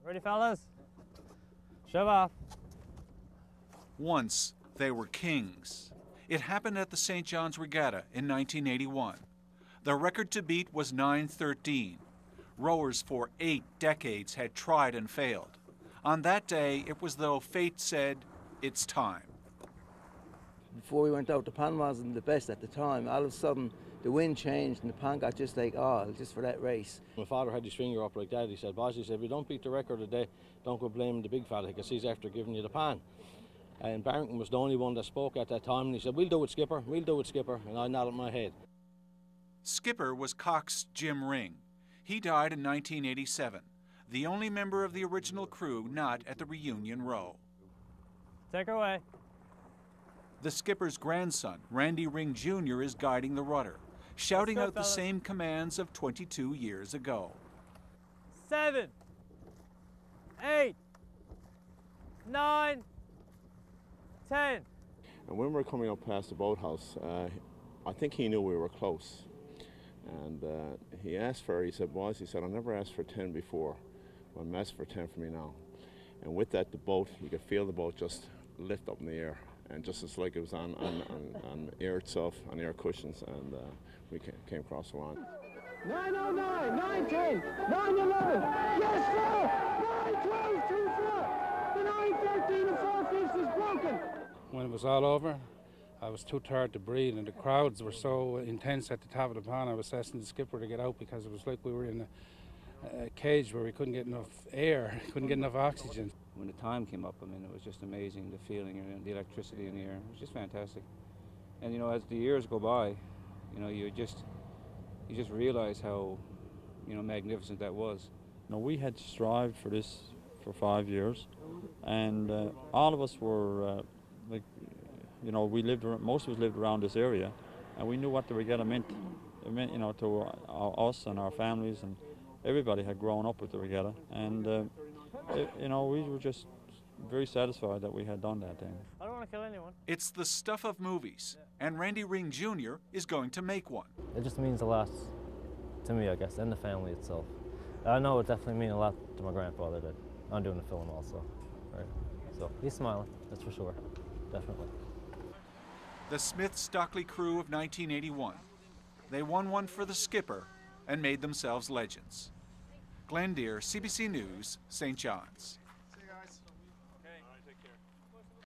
Ready, fellas? Shove off. Once they were kings. It happened at the St. John's Regatta in 1981. The record to beat was 9:13. Rowers for 8 decades had tried and failed. On that day, it was though fate said, it's time. Before we went out, the pan wasn't the best at the time. All of a sudden, the wind changed and the pan got just like, just for that race. My father had his finger up like that. He said, boss, he said, if you don't beat the record today, don't go blaming the big fella because he's after giving you the pan. And Barrington was the only one that spoke at that time, and he said, we'll do it, Skipper, we'll do it, Skipper, and I nodded my head. Skipper was Cox's Jim Ring. He died in 1987, the only member of the original crew not at the reunion row. Take her away. The skipper's grandson, Randy Ring Jr., is guiding the rudder, shouting out the same commands of 22 years ago. 7, 8, 9, 10. And when we were coming up past the boathouse, I think he knew we were close. And he said, boys, he said, I never asked for 10 before. Well, I'm asking for 10 for me now. And with that, you could feel the boat just lift up in the air. And just as like it was on air itself, on air cushions, and we came across the line. 909, 910, 911, yes sir, 912, 24, the 913 and 4 is broken. When it was all over, I was too tired to breathe, and the crowds were so intense at the top of the pond. I was asking the skipper to get out because it was like we were in a cage where we couldn't get enough air, couldn't get enough oxygen. When the time came up, I mean, it was just amazing, the feeling and the electricity in the air. It was just fantastic. And, you know, as the years go by, you know, you just realize how, you know, magnificent that was. You know, we had strived for this for 5 years, and all of us were, you know, most of us lived around this area, and we knew what the regatta meant. It meant, you know, to us and our families, and everybody had grown up with the regatta, and you know, we were just very satisfied that we had done that thing. I don't want to kill anyone. It's the stuff of movies, and Randy Ring Jr. is going to make one. It just means a lot to me, I guess, and the family itself. I know it definitely means a lot to my grandfather that I'm doing the film also, right? So he's smiling, that's for sure, definitely. The Smith-Stockley crew of 1981. They won one for the skipper and made themselves legends. Glenn Deere, CBC News, St. John's.